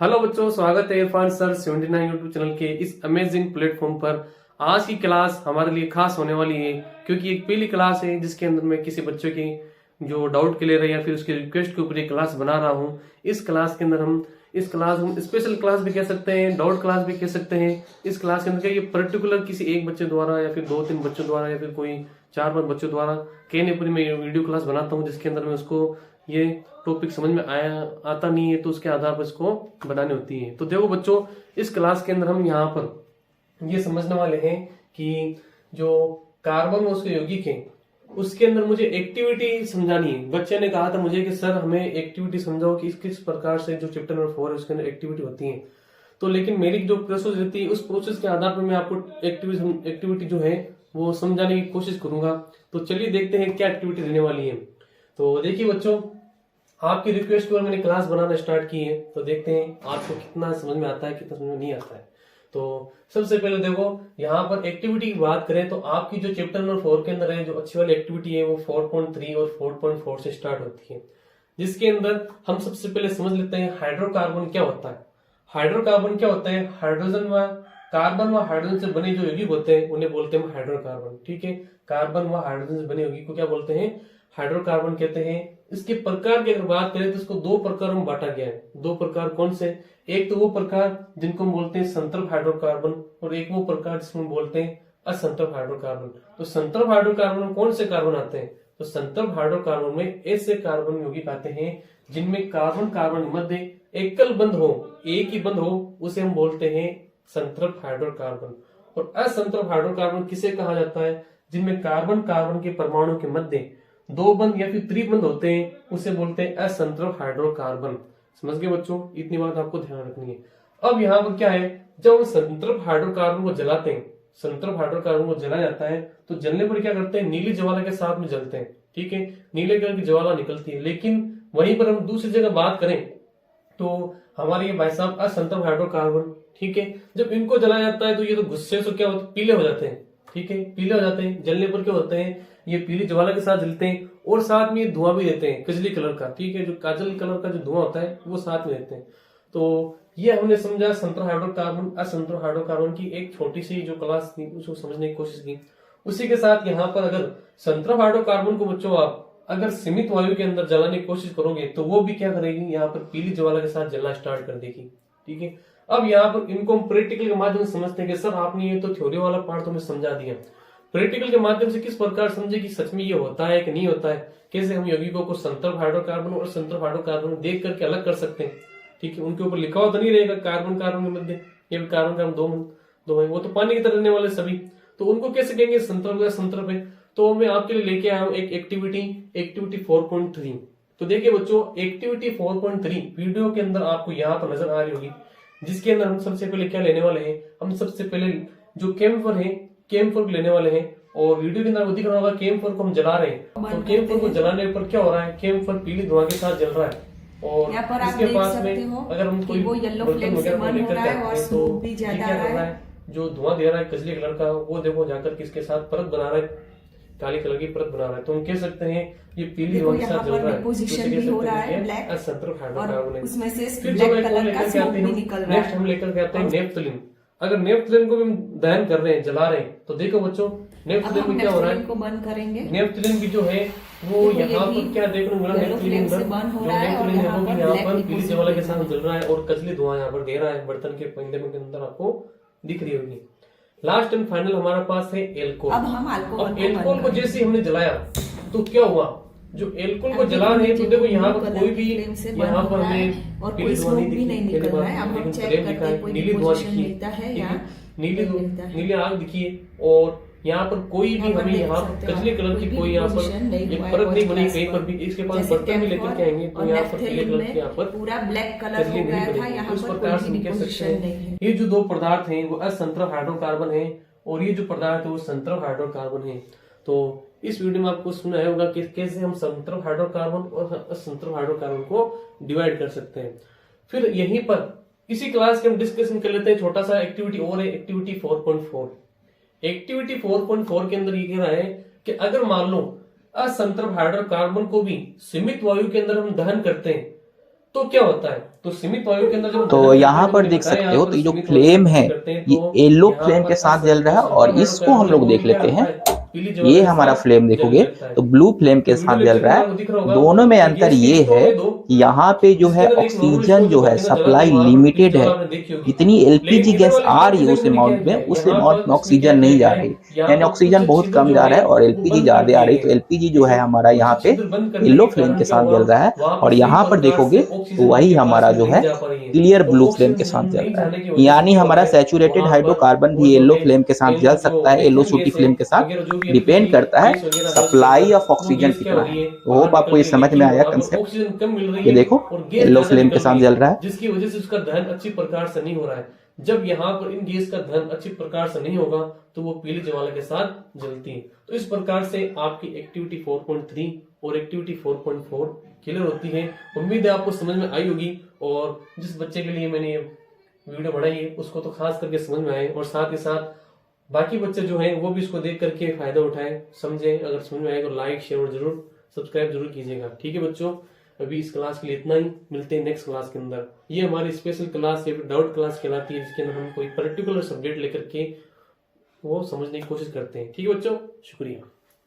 Hello बच्चों, स्वागत है इरफान सर 79 यूट्यूब चैनल के इस अमेजिंग प्लेटफॉर्म पर। आज की क्लास हमारे लिए खास होने वाली है क्योंकि एक पहली क्लास है जिसके अंदर मैं किसी बच्चों की जो डाउट क्लियर है या फिर उसकी रिक्वेस्ट के ऊपर एक क्लास बना रहा हूँ। इस क्लास के अंदर हम स्पेशल क्लास भी कह सकते हैं, डाउट क्लास भी कह सकते हैं। इस क्लास के अंदर ये पर्टिकुलर किसी एक बच्चे द्वारा या फिर 2-3 बच्चों द्वारा या फिर कोई 4-5 बच्चों द्वारा कहने पर मैं वीडियो क्लास बनाता हूँ जिसके अंदर मैं उसको ये टॉपिक समझ में आता नहीं है तो उसके आधार पर इसको बनानी होती है। तो देखो बच्चों, इस क्लास के अंदर हम यहाँ पर ये समझने वाले हैं कि जो कार्बन और उसके यौगिक हैं उसके अंदर मुझे एक्टिविटी समझानी है। बच्चे ने कहा था मुझे कि सर हमें एक्टिविटी समझाओ कि किस प्रकार से जो चैप्टर नंबर 4 है उसके अंदर एक्टिविटी होती है। तो लेकिन मेरी जो प्रोसेस रहती है उस प्रोसेस के आधार पर मैं आपको एक्टिविटी जो है वो समझाने की कोशिश करूंगा। तो चलिए देखते हैं क्या एक्टिविटी देने वाली है। तो देखिए बच्चों, आपकी रिक्वेस्ट पर मैंने क्लास बनाना स्टार्ट की है, तो देखते हैं आपको कितना समझ में आता है कितना समझ में नहीं आता है। तो सबसे पहले देखो, यहाँ पर एक्टिविटी की बात करें तो आपकी जो चैप्टर नंबर 4 के अंदर है जो अच्छी वाली एक्टिविटी है वो 4.3 और 4.4 से स्टार्ट होती है, जिसके अंदर हम सबसे पहले समझ लेते हैं हाइड्रोकार्बन क्या होता है। हाइड्रोकार्बन क्या होता है? कार्बन व हाइड्रोजन से बने जो यौगिक होते हैं उन्हें बोलते हैं हाइड्रोकार्बन। ठीक है, कार्बन व हाइड्रोजन से बने यौगिक को क्या बोलते हैं? हाइड्रोकार्बन कहते हैं। इसके प्रकार की अगर बात करें तो इसको दो प्रकार में बांटा गया है। दो प्रकार कौन से? एक तो वो प्रकार जिनको हम बोलते हैं संतृप्त हाइड्रोकार्बन और एक वो प्रकार जिसको बोलते हैं असंतृप्त हाइड्रोकार्बन। तो संतृप्त हाइड्रोकार्बन में कौन से कार्बन आते हैं? तो संतृप्त हाइड्रोकार्बन में ऐसे कार्बन यौगिक आते हैं जिनमें कार्बन कार्बन मध्य एकल बंध हो, एक ही बंध हो, उसे हम बोलते हैं संतृप्त हाइड्रोकार्बन। और असंतृप्त हाइड्रोकार्बन किसे कहा जाता है? जिनमें कार्बन कार्बन के परमाणु के मध्य दो बंध या फिर त्रिबंध होते हैं, उसे बोलते हैं असंतृप्त हाइड्रोकार्बन। समझ गए बच्चों? इतनी बात आपको ध्यान रखनी है। अब यहाँ पर क्या है, जब हम संतृप्त हाइड्रोकार्बन को जलाते हैं, संतृप्त हाइड्रोकार्बन को जलाया जाता है तो जलने पर क्या करते हैं? नीली ज्वाला के साथ में जलते हैं। ठीक है, नीले कलर की ज्वाला निकलती है। लेकिन वहीं पर हम दूसरी जगह बात करें तो हमारे ये भाई साहब असंतृप्त हाइड्रोकार्बन, ठीक है, जब इनको जलाया जाता है तो ये तो गुस्से से क्या होता है? पीले हो जाते हैं। ठीक है, पीले हो जाते हैं। जलने पर क्या होते हैं? ये पीली ज्वाला के साथ जलते हैं और साथ में ये धुआं भी देते हैं कजली कलर का। ठीक है, जो काजल कलर का जो धुआं होता है वो साथ में देते हैं। तो ये हमने समझा संतृप्त हाइड्रोकार्बन असंतृप्त हाइड्रोकार्बन की एक छोटी सी जो क्लास थी उसको समझने की कोशिश की। उसी के साथ यहाँ पर अगर संतृप्त हाइड्रोकार्बन को बच्चों आप अगर सीमित वायु के अंदर जलाने की कोशिश करोगे तो वो भी क्या करेगी? यहाँ पर पीली ज्वाला के साथ जलना स्टार्ट कर देगी। ठीक है, अब यहाँ पर इनको हम प्रैक्टिकल के माध्यम से समझते हैं कि सर आपने ये तो थ्योरी वाला पार्ट तो हमें समझा दिया, प्रैक्टिकल के माध्यम से किस प्रकार समझे कि सच में ये होता है कि नहीं होता है, कैसे हम यौगिकों को संतृप्त हाइड्रोकार्बन और संतृप्त हाइड्रोकार्बन देख करके अलग कर सकते हैं। ठीक है, उनके ऊपर लिखा हुआ तो नहीं रहेगा कार्बन कार्बन के मध्य ये कार्बन कार्बन दो है, वो तो पानी की तरह रहने वाले सभी, तो उनको कैसे कहेंगे संतृप्त या संतृप्त है? तो मैं आपके लिए लेके आया हूं एक एक्टिविटी 4.3। तो देखिए बच्चों, एक्टिविटी 4.3 वीडियो के अंदर आपको यहाँ पर नजर आ रही होगी, जिसके अंदर हम सबसे पहले क्या लेने वाले हैं? हम सबसे पहले जो कैम्फर है, कैम्फर लेने वाले हैं। और वीडियो के अंदर आपको दिख रहा होगा कैम्फर को हम जला रहे हैं। तो कैम्फर को जलाने पर क्या हो रहा है? कैम्फर पीली धुआं के साथ जल रहा है और इसके पास में अगर हम कोई बर्तन वगैरह लेकर के आते हैं तो क्या कर रहा है? जो धुआं दे रहा है कजली कलर का, वो देखो जाकर किसके साथ परत बना रहा है, काली कलर की परत बना रहा है। तो हम कह सकते हैं ये पीली धुआं के साथ जल रहा है, पोजीशन भी हो रहा है ब्लैक असंतृप्त हाइड्रोकार्बन है। उसमें से फिर ब्लैक कलर का स्मोक भी निकल रहा है। नेक्स्ट हम लेकर के आते हैं नेफ्थलीन। अगर नेफ्थलीन को भी हम दहन कर रहे हैं, जला रहे हैं, तो देखो बच्चों नेफ्थलीन में क्या हो रहा है? को बंद करेंगे। नेफ्थलीन की जो है वो यहाँ पर क्या देखने को मिला? नेफ्थलीन जो नेफ्थलीन है वो भी यहाँ पर पीली ज्वाला के साथ जल रहा है और कजली धुआं यहाँ पर दे रहा है, बर्तन के पंदे के अंदर आपको दिख रही होगी। लास्ट एंड फाइनल हमारे पास है एल्कोहल। अब हम एल्कोहल को जैसे हमने जलाया तो क्या हुआ? जो एल्कोहल को जला रहे हैं तो देखो यहाँ पर कोई भी यहाँ पर हमें और कोई स्मोक भी नहीं निकल रहा है। अब हम चेक करते हैं कोई नीली धुआं मिलता है या नीली आग दिखी और यहाँ पर कोई भी हमें यहाँ कजली कलर की कोई यहाँ पर एक परत नहीं बनी कहीं पर भी। इसके पास बर्तन भी लेकर के आएंगे तो यहाँ पर पीले कलर की यहाँ पर पूरा ब्लैक कलर हो गया था, यहाँ उस पर प्रकार से कह सकते हैं ये जो दो पदार्थ हैं वो असंतृप्त हाइड्रोकार्बन है और ये जो पदार्थ है वो संतृप्त हाइड्रोकार्बन है। तो इस वीडियो में आपको सुना होगा कि कैसे हम संतृप्त हाइड्रोकार्बन और असंतृप्त हाइड्रोकार्बन को डिवाइड कर सकते हैं। फिर यहीं पर इसी क्लास के हम डिस्कशन कर लेते हैं छोटा सा एक्टिविटी और है, एक्टिविटी 4.4। एक्टिविटी 4.4 के अंदर ये कह रहा है कि अगर मान लो असंतृप्त हाइड्रोकार्बन को भी सीमित वायु के अंदर हम दहन करते हैं तो क्या होता है, तो सीमित वायु के अंदर जब तो यहाँ पर देख सकते हो, तो ये जो फ्लेम है ये येलो फ्लेम के साथ जल रहा है, और इसको हम लोग देख लेते हैं। ये हमारा फ्लेम देखोगे तो ब्लू फ्लेम के साथ जल रहा है। दोनों में अंतर ये है कि यहाँ पे जो है ऑक्सीजन जो है सप्लाई लिमिटेड है। जितनी एलपीजी गैस आ रही है उस अमाउंट में, उस अमाउंट में ऑक्सीजन नहीं जा रही, यानी ऑक्सीजन बहुत कम जा रहा है और एलपीजी ज्यादा आ रही। तो एलपीजी जो है हमारा यहाँ पे येलो फ्लेम के साथ जल रहा है, और यहाँ पर देखोगे तो वही हमारा जो है क्लियर ब्लू फ्लेम के साथ जल रहा है। यानी हमारा सैचुरेटेड हाइड्रोकार्बन भी येलो फ्लेम के साथ जल सकता है, येलो सूटी फ्लेम के साथ। डिपेंड करता है सप्लाई ऑफ ऑक्सीजन कितना है। तो होप आपको ये समझ में आया कंसेप्ट। ये देखो येलो फ्लेम के साथ जल रहा है, जिसकी वजह से उसका दहन अच्छी प्रकार से नहीं हो रहा है। जब यहाँ पर इन गैस का दहन अच्छी प्रकार से नहीं होगा तो वो पीली ज्वाला के साथ जलती है। तो इस प्रकार से आपकी एक्टिविटी 4.3 और एक्टिविटी 4.4 क्लियर होती है। उम्मीद है आपको समझ में आई होगी, और जिस बच्चे के लिए मैंने ये वीडियो बनाई है उसको तो खास करके समझ में आए, और साथ ही साथ बाकी बच्चे जो हैं वो भी इसको देख करके फायदा उठाएं, समझें। अगर समझ में आए तो लाइक शेयर और जरूर सब्सक्राइब जरूर कीजिएगा। ठीक है बच्चों, अभी इस क्लास के लिए इतना ही, मिलते हैं नेक्स्ट क्लास के अंदर। ये हमारी स्पेशल क्लास या फिर डाउट क्लास कहलाती है, जिसके अंदर हम कोई पर्टिकुलर सब्जेक्ट लेकर के वो समझने की कोशिश करते हैं। ठीक है बच्चों, शुक्रिया।